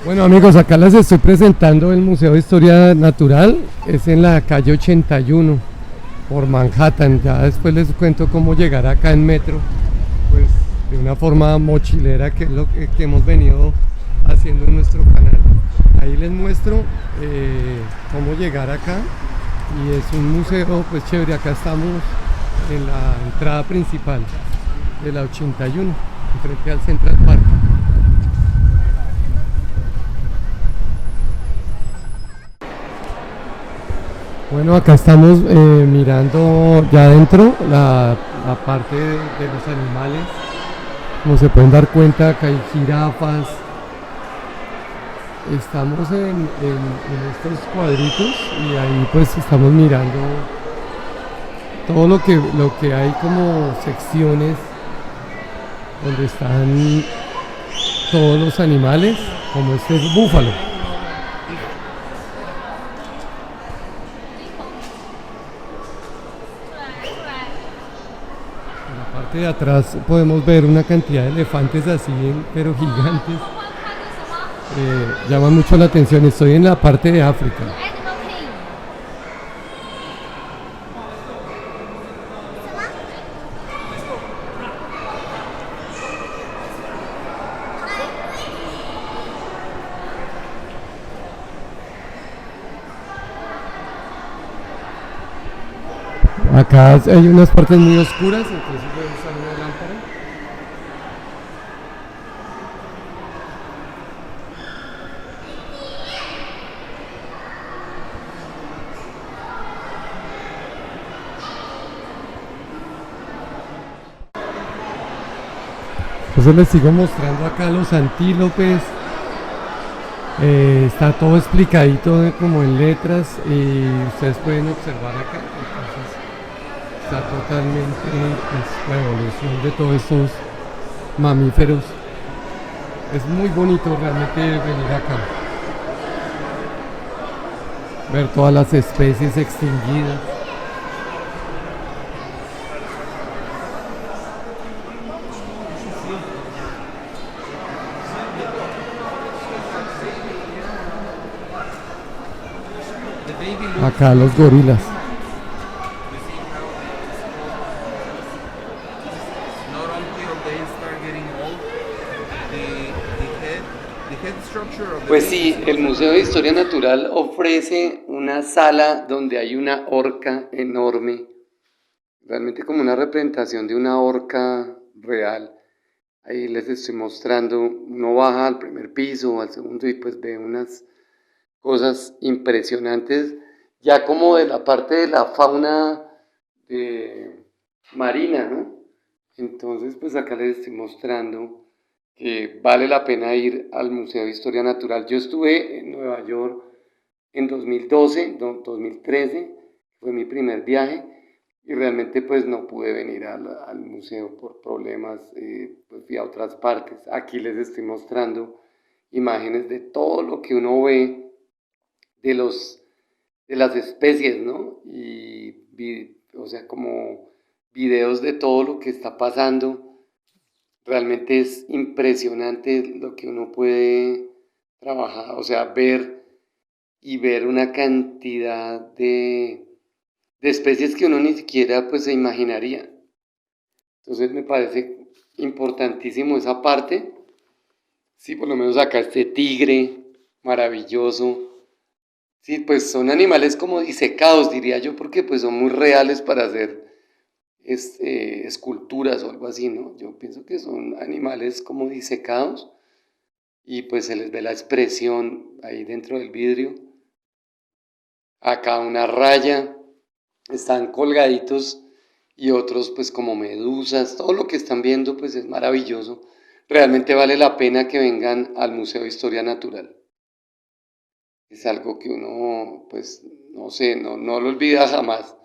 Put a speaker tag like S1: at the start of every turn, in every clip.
S1: Bueno amigos, acá les estoy presentando el Museo de Historia Natural, es en la calle 81 por Manhattan. Ya después les cuento cómo llegar acá en metro, pues de una forma mochilera, que es lo que hemos venido haciendo en nuestro canal. Ahí les muestro cómo llegar acá, y es un museo pues chévere. Acá estamos en la entrada principal de la 81, frente al Central Park. Bueno, acá estamos mirando ya adentro la parte de los animales. Como se pueden dar cuenta, acá hay jirafas. Estamos en estos cuadritos, y ahí pues estamos mirando todo lo que hay como secciones donde están todos los animales, como este es búfalo. En la parte de atrás podemos ver una cantidad de elefantes así, pero gigantes. Llama mucho la atención. Estoy en la parte de África. Acá hay unas partes muy oscuras, entonces voy a usar una lámpara. Entonces les sigo mostrando acá los antílopes. Está todo explicadito como en letras, y ustedes pueden observar acá. Entonces está totalmente pues, la evolución de todos estos mamíferos. Es muy bonito realmente venir acá, ver todas las especies extinguidas. Acá los gorilas. Pues sí, el Museo de Historia Natural ofrece una sala donde hay una orca enorme, realmente como una representación de una orca real. Ahí les estoy mostrando. Uno baja al primer piso, al segundo, y pues ve unas cosas impresionantes, ya como de la parte de la fauna marina, ¿no? Entonces, pues acá les estoy mostrando que vale la pena ir al Museo de Historia Natural. Yo estuve en Nueva York en 2012, 2013, fue mi primer viaje, y realmente pues no pude venir al museo por problemas, pues fui a otras partes. Aquí les estoy mostrando imágenes de todo lo que uno ve de de las especies, ¿no? O sea, como videos de todo lo que está pasando. Realmente es impresionante lo que uno puede trabajar, o sea, ver una cantidad de especies que uno ni siquiera pues se imaginaría. Entonces me parece importantísimo esa parte. Sí, por lo menos acá este tigre maravilloso. Sí, pues son animales como disecados, diría yo, porque pues son muy reales para hacer esculturas o algo así, ¿no? Yo pienso que son animales como disecados, y pues se les ve la expresión ahí dentro del vidrio. Acá una raya, están colgaditos, y otros pues como medusas. Todo lo que están viendo pues es maravilloso. Realmente vale la pena que vengan al Museo de Historia Natural. Es algo que uno, pues, no sé, no lo olvida jamás,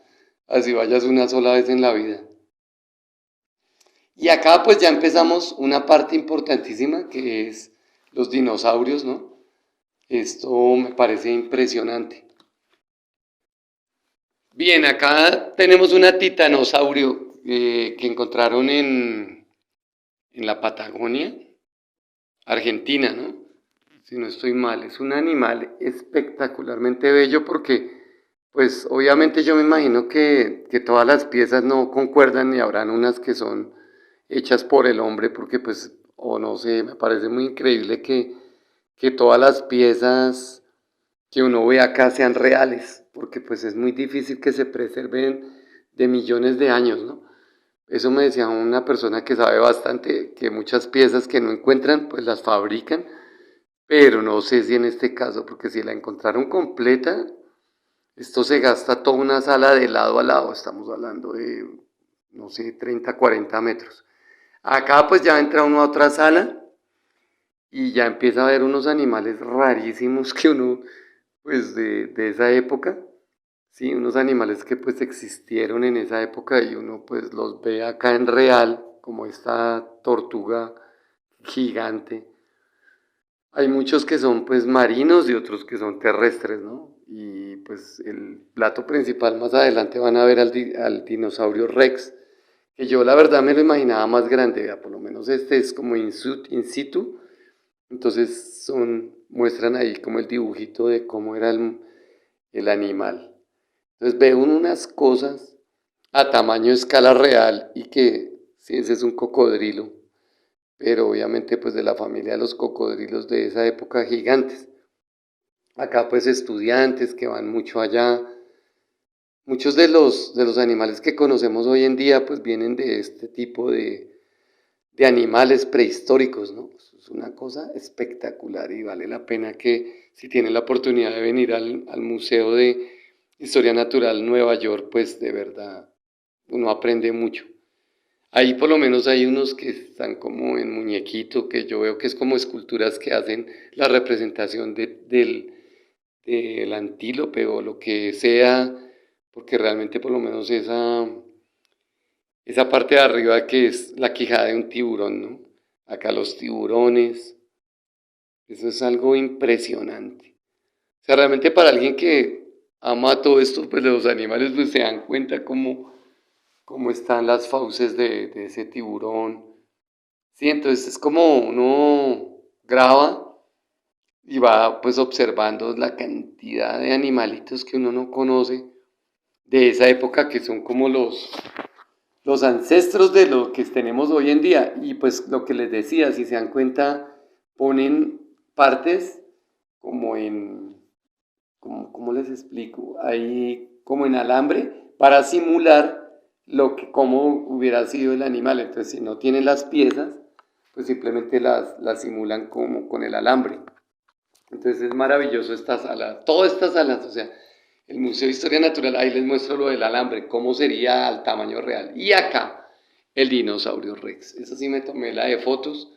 S1: así vayas una sola vez en la vida. Y acá pues ya empezamos una parte importantísima, que es los dinosaurios, ¿no? Esto me parece impresionante. Bien, acá tenemos una titanosaurio que encontraron en la Patagonia, Argentina, ¿no? si no estoy mal. Es un animal espectacularmente bello porque, pues obviamente yo me imagino que todas las piezas no concuerdan y habrán unas que son hechas por el hombre porque pues, o no sé, me parece muy increíble que todas las piezas que uno ve acá sean reales, porque pues es muy difícil que se preserven de millones de años, ¿no? Eso me decía una persona que sabe bastante, que muchas piezas que no encuentran, pues las fabrican, pero no sé si en este caso, porque si la encontraron completa, esto se gasta toda una sala de lado a lado, estamos hablando de, no sé, 30, 40 metros. Acá pues ya entra uno a otra sala y ya empieza a ver unos animales rarísimos que uno, pues de esa época, sí, unos animales que pues existieron en esa época y uno pues los ve acá en real, como esta tortuga gigante. Hay muchos que son pues marinos y otros que son terrestres, ¿no? Y pues el plato principal más adelante van a ver al dinosaurio Rex, que yo la verdad me lo imaginaba más grande, vea, por lo menos este es como in situ, entonces muestran ahí como el dibujito de cómo era el animal. Entonces ve uno unas cosas a tamaño escala real y que sí, ese es un cocodrilo, pero obviamente pues de la familia de los cocodrilos de esa época gigantes. Acá pues estudiantes que van mucho allá. Muchos de los animales que conocemos hoy en día pues vienen de este tipo de animales prehistóricos, ¿no? Es una cosa espectacular y vale la pena que si tienen la oportunidad de venir al Museo de Historia Natural Nueva York, pues de verdad uno aprende mucho. Ahí por lo menos hay unos que están como en muñequito, que yo veo que es como esculturas que hacen la representación del antílope o lo que sea, porque realmente por lo menos esa parte de arriba que es la quijada de un tiburón, ¿no? Acá los tiburones, eso es algo impresionante. O sea, realmente para alguien que ama todo esto, pues los animales pues se dan cuenta cómo están las fauces de ese tiburón. Sí, entonces es como uno graba y va pues observando la cantidad de animalitos que uno no conoce de esa época que son como los ancestros de lo que tenemos hoy en día. Y pues lo que les decía, si se dan cuenta, ponen partes como ¿cómo les explico? Ahí como en alambre para simular cómo hubiera sido el animal. Entonces, si no tienen las piezas, pues simplemente las simulan como con el alambre. Entonces es maravilloso esta sala, todas estas salas, o sea, el Museo de Historia Natural, ahí les muestro lo del alambre, cómo sería al tamaño real. Y acá, el dinosaurio Rex. Esa sí me tomé la de fotos.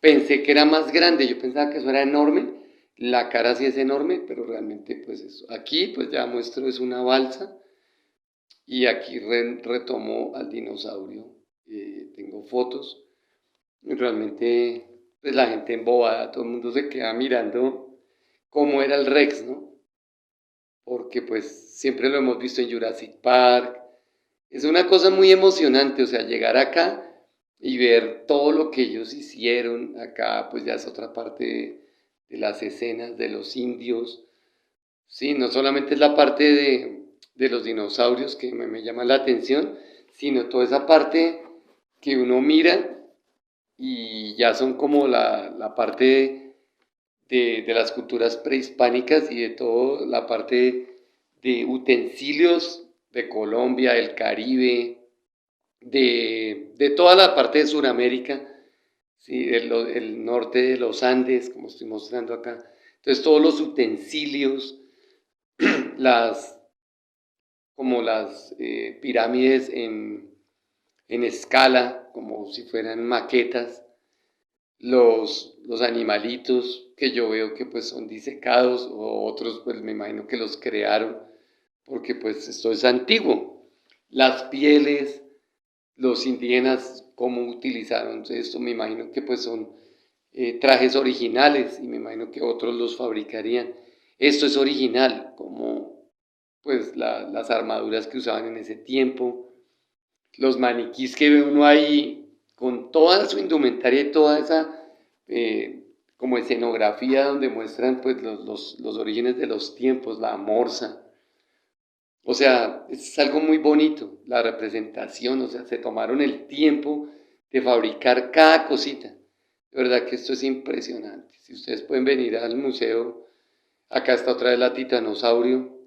S1: Pensé que era más grande, yo pensaba que eso era enorme. La cara sí es enorme, pero realmente pues eso. Aquí pues ya muestro es una balsa y aquí retomo al dinosaurio. Tengo fotos. Y realmente pues la gente embobada, todo el mundo se queda mirando cómo era el Rex, ¿no? Porque pues siempre lo hemos visto en Jurassic Park. Es una cosa muy emocionante, o sea, llegar acá y ver todo lo que ellos hicieron. Acá pues ya es otra parte de las escenas de los indios. Sí, no solamente es la parte de los dinosaurios que me llama la atención, sino toda esa parte que uno mira y ya son como la parte de las culturas prehispánicas y de toda la parte de utensilios de Colombia, del Caribe, de toda la parte de Sudamérica, ¿sí? El norte de los Andes, como estoy mostrando acá. Entonces todos los utensilios, las, como las pirámides en escala, como si fueran maquetas, los animalitos que yo veo que pues son disecados o otros pues me imagino que los crearon porque pues esto es antiguo. Las pieles, los indígenas, cómo utilizaron esto, me imagino que pues son trajes originales y me imagino que otros los fabricarían. Esto es original, como pues las armaduras que usaban en ese tiempo, los maniquís que ve uno ahí con toda su indumentaria y toda esa como escenografía donde muestran pues los orígenes de los tiempos, la morsa. O sea, es algo muy bonito, la representación, o sea, se tomaron el tiempo de fabricar cada cosita. De verdad que esto es impresionante. Si ustedes pueden venir al museo, acá está otra vez la titanosaurio,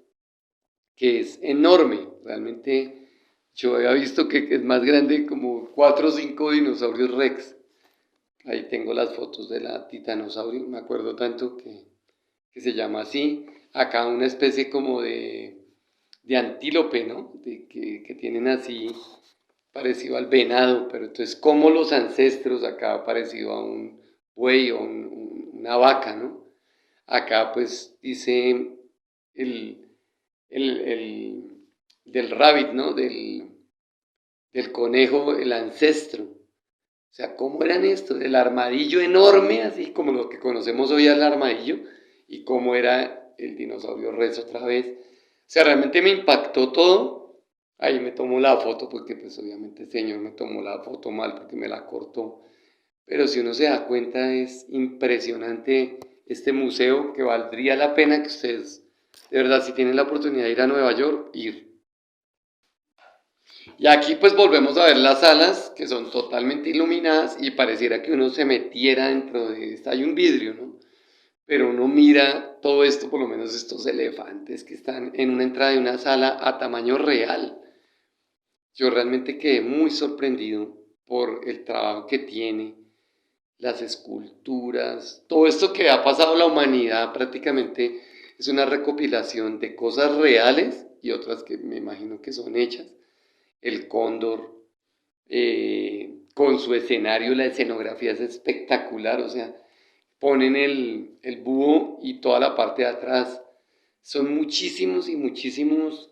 S1: que es enorme, realmente yo había visto que es más grande como 4 o 5 dinosaurios rex. Ahí tengo las fotos de la titanosaurio, me acuerdo tanto que se llama así. Acá una especie como de antílope, ¿no? Que tienen así parecido al venado, pero entonces como los ancestros acá parecido a un buey o una vaca, ¿no? Acá pues dice el, el del rabbit, ¿no? Del conejo, el ancestro. O sea, ¿cómo eran estos? El armadillo enorme, así como lo que conocemos hoy al armadillo, y cómo era el dinosaurio Rex otra vez. O sea, realmente me impactó todo. Ahí me tomó la foto, porque pues obviamente el señor me tomó la foto mal porque me la cortó. Pero si uno se da cuenta, es impresionante este museo que valdría la pena que ustedes, de verdad, si tienen la oportunidad de ir a Nueva York, ir. Y aquí pues volvemos a ver las salas que son totalmente iluminadas y pareciera que uno se metiera dentro de esta. Hay un vidrio, ¿no? Pero uno mira todo esto, por lo menos estos elefantes que están en una entrada de una sala a tamaño real. Yo realmente quedé muy sorprendido por el trabajo que tiene, las esculturas, todo esto que ha pasado a la humanidad prácticamente es una recopilación de cosas reales y otras que me imagino que son hechas. El cóndor, con su escenario, la escenografía es espectacular, o sea, ponen el búho y toda la parte de atrás. Son muchísimos y muchísimos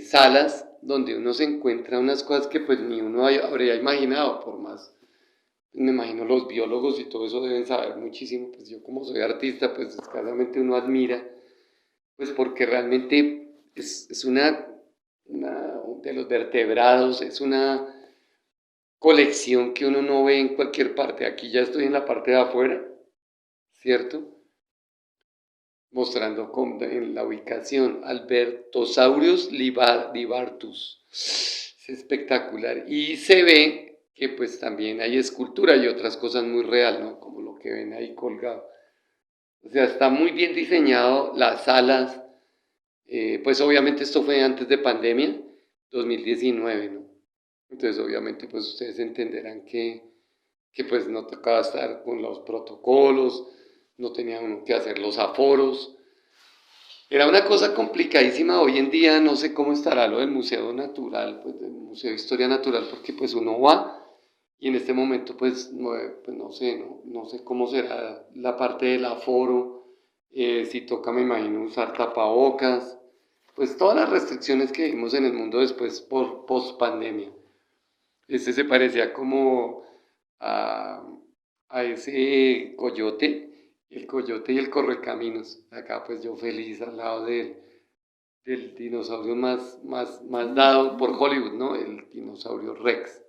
S1: salas donde uno se encuentra unas cosas que pues ni uno habría imaginado, por más, me imagino los biólogos y todo eso deben saber muchísimo, pues yo como soy artista, pues escasamente uno admira, pues porque realmente es una de los vertebrados, es una colección que uno no ve en cualquier parte. Aquí ya estoy en la parte de afuera, ¿cierto? Mostrando en la ubicación Albertosaurus libartus. Es espectacular. Y se ve que pues también hay escultura y otras cosas muy reales, ¿no? Como lo que ven ahí colgado. O sea, está muy bien diseñado, las salas, pues obviamente esto fue antes de pandemia, 2019, ¿no? Entonces obviamente pues ustedes entenderán que pues no tocaba estar con los protocolos, no tenía uno que hacer los aforos. Era una cosa complicadísima. Hoy en día no sé cómo estará lo del Museo Natural, pues del Museo de Historia Natural, porque pues uno va y en este momento pues no sé, no sé cómo será la parte del aforo, si toca me imagino usar tapabocas, pues todas las restricciones que vimos en el mundo después por post pandemia. Este se parecía como a, a ese coyote, el coyote y el correcaminos. Acá pues yo feliz al lado del dinosaurio más dado por Hollywood, ¿no? El dinosaurio Rex.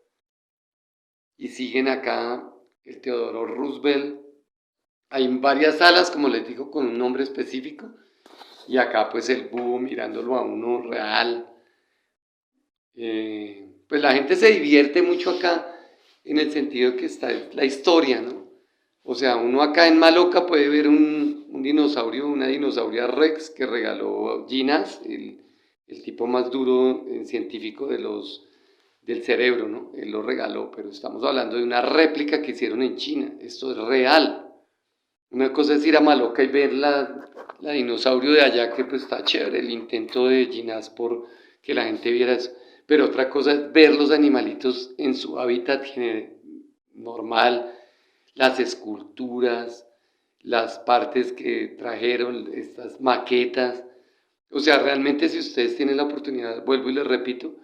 S1: Y siguen acá el Teodoro Roosevelt. Hay varias salas, como les digo, con un nombre específico. Y acá pues el búho mirándolo a uno real. Pues la gente se divierte mucho acá en el sentido que está la historia, ¿no? O sea, uno acá en Maloca puede ver un dinosaurio, una dinosauria Rex que regaló Ginás, el tipo más duro científico del cerebro, ¿no? Él lo regaló, pero estamos hablando de una réplica que hicieron en China. Esto es real. Una cosa es ir a Maloca y ver la dinosaurio de allá, que pues está chévere, el intento de Ginás por que la gente viera eso. Pero otra cosa es ver los animalitos en su hábitat normal, las esculturas, las partes que trajeron, estas maquetas. O sea, realmente si ustedes tienen la oportunidad, vuelvo y les repito,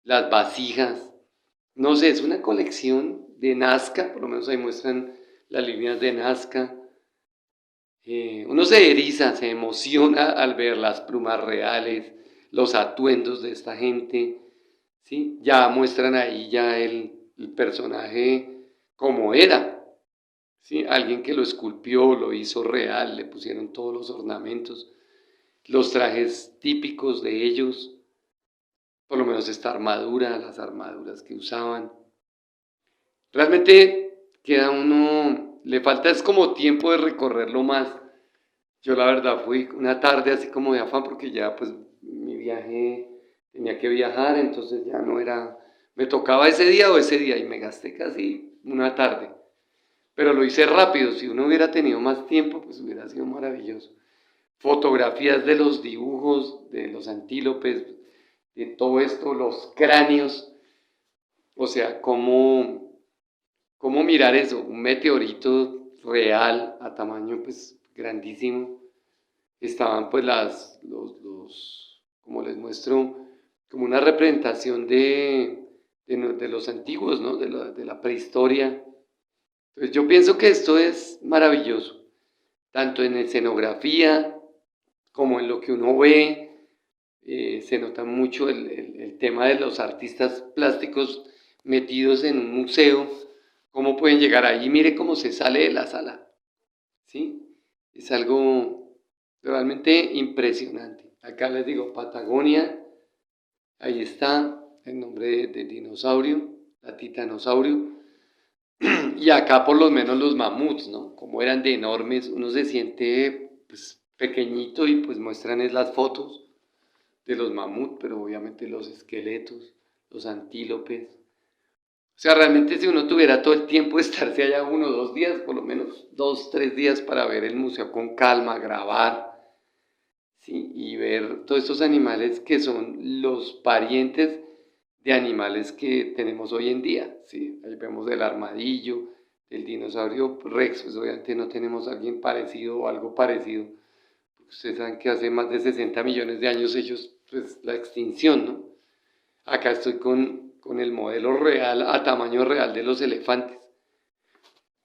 S1: las vasijas, no sé, es una colección de Nazca, por lo menos ahí muestran las líneas de Nazca. Uno se eriza, se emociona al ver las plumas reales, los atuendos de esta gente, ¿sí? Ya muestran ahí ya el personaje como era, ¿sí? Alguien que lo esculpió, lo hizo real, le pusieron todos los ornamentos, los trajes típicos de ellos, por lo menos esta armadura, las armaduras que usaban. Realmente queda uno, le falta es como tiempo de recorrerlo más. Yo la verdad fui una tarde así como de afán porque ya pues mi viaje tenía que viajar, entonces ya no era, me tocaba ese día o ese día y me gasté casi una tarde. Pero lo hice rápido, si uno hubiera tenido más tiempo pues hubiera sido maravilloso. Fotografías de los dibujos, de los antílopes, de todo esto, los cráneos, o sea, cómo mirar eso, un meteorito real a tamaño pues grandísimo. Estaban pues como les muestro, como una representación de los antiguos, ¿no? De la prehistoria. Entonces yo pienso que esto es maravilloso, tanto en escenografía como en lo que uno ve. Se nota mucho el tema de los artistas plásticos metidos en un museo, cómo pueden llegar ahí, mire cómo se sale de la sala, ¿sí? Es algo realmente impresionante. Acá les digo, Patagonia, ahí está el nombre del dinosaurio, la titanosaurio, y acá por lo menos los mamuts, ¿no? Como eran de enormes, uno se siente pues pequeñito y pues muestran es las fotos de los mamuts, pero obviamente los esqueletos, los antílopes. O sea, realmente si uno tuviera todo el tiempo de estarse allá 1 o 2 días, por lo menos 2, 3 días para ver el museo con calma, grabar, ¿sí? Y ver todos estos animales que son los parientes de animales que tenemos hoy en día, ¿sí? Ahí vemos el armadillo, el dinosaurio Rex, pues obviamente no tenemos a alguien parecido o algo parecido. Ustedes saben que hace más de 60 millones de años ellos, pues la extinción, ¿no? Acá estoy con el modelo real, a tamaño real de los elefantes.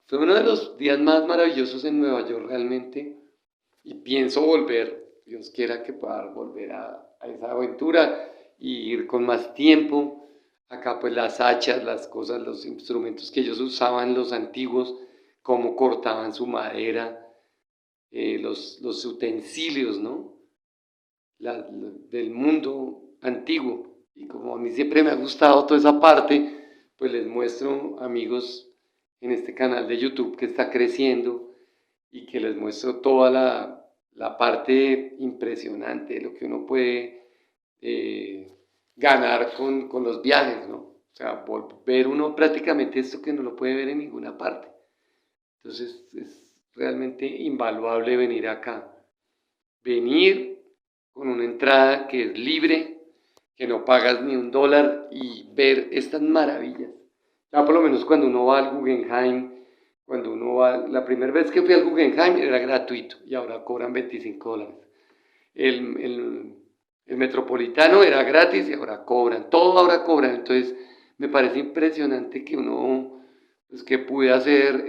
S1: Fue uno de los días más maravillosos en Nueva York realmente y pienso volver, Dios quiera que pueda volver a esa aventura y ir con más tiempo. Acá pues las hachas, las cosas, los instrumentos que ellos usaban, los antiguos, cómo cortaban su madera, los utensilios, ¿no? Del mundo antiguo. Y como a mí siempre me ha gustado toda esa parte, pues les muestro, amigos, en este canal de YouTube que está creciendo y que les muestro toda la parte impresionante de lo que uno puede ganar con los viajes, ¿no? O sea, ver uno prácticamente esto que no lo puede ver en ninguna parte. Entonces es realmente invaluable venir acá. Venir con una entrada que es libre, que no pagas ni $1 y ver estas maravillas. Ya por lo menos cuando uno va al Guggenheim, cuando uno va, la primera vez que fui al Guggenheim era gratuito y ahora cobran $25. El Metropolitano era gratis y ahora cobran, todo ahora cobran. Entonces me parece impresionante que uno, pues que pude hacer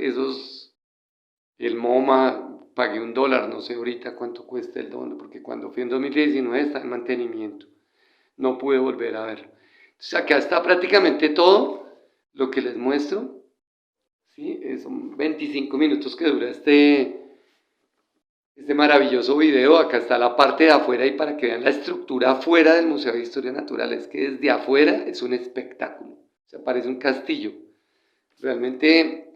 S1: el MoMA, pagué $1, no sé ahorita cuánto cuesta el dólar, porque cuando fui en 2019 está en mantenimiento, no pude volver a verlo. Entonces acá está prácticamente todo lo que les muestro, ¿sí? Son 25 minutos que dura este maravilloso video. Acá está la parte de afuera y para que vean la estructura afuera del Museo de Historia Natural, es que desde afuera es un espectáculo, o sea, parece un castillo. Realmente,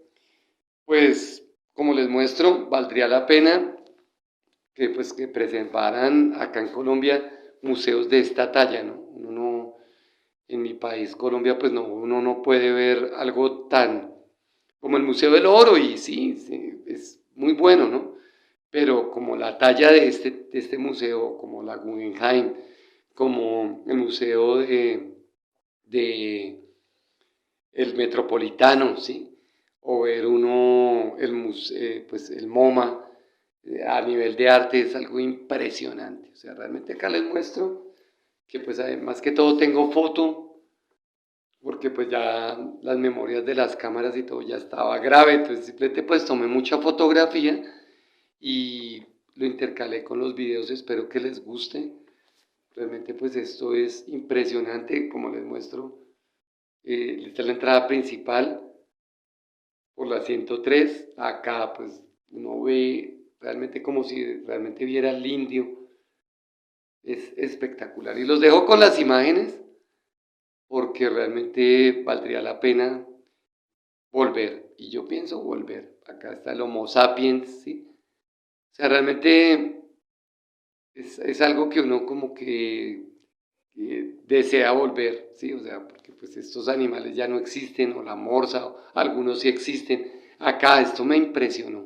S1: pues, como les muestro, valdría la pena que, pues, que presentaran acá en Colombia museos de esta talla, ¿no? Uno no, en mi país, Colombia, pues no, uno no puede ver algo tan como el Museo del Oro y sí, sí es muy bueno, ¿no? Pero como la talla de este museo, como la Guggenheim, como el museo de el Metropolitano, ¿sí? O ver uno, pues el MoMA, a nivel de arte es algo impresionante. O sea, realmente acá les muestro que pues además que todo tengo foto, porque pues ya las memorias de las cámaras y todo ya estaba grave, entonces simplemente pues tomé mucha fotografía y lo intercalé con los videos, espero que les guste. Realmente pues esto es impresionante, como les muestro. Esta es la entrada principal, por la 103. Acá pues uno ve realmente como si realmente viera el indio. Es espectacular. Y los dejo con las imágenes porque realmente valdría la pena volver. Y yo pienso volver. Acá está el Homo sapiens, ¿sí? O sea, realmente es algo que uno como que desea volver, ¿sí? O sea, porque pues estos animales ya no existen, o la morsa, o algunos sí existen. Acá esto me impresionó.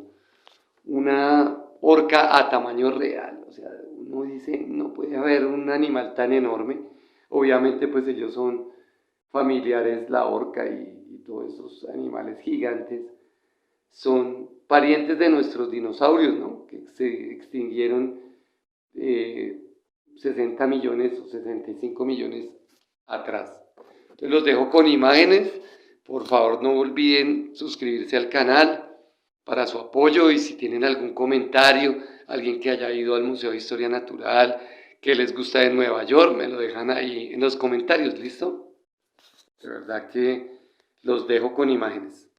S1: Una orca a tamaño real, o sea, uno dice, no puede haber un animal tan enorme. Obviamente pues ellos son familiares, la orca y todos esos animales gigantes, son parientes de nuestros dinosaurios, ¿no? Que se extinguieron eh, 60 millones o 65 millones atrás. Entonces los dejo con imágenes. Por favor, no olviden suscribirse al canal para su apoyo, y si tienen algún comentario, alguien que haya ido al Museo de Historia Natural, que les gusta de Nueva York, me lo dejan ahí en los comentarios, ¿listo? De verdad que los dejo con imágenes.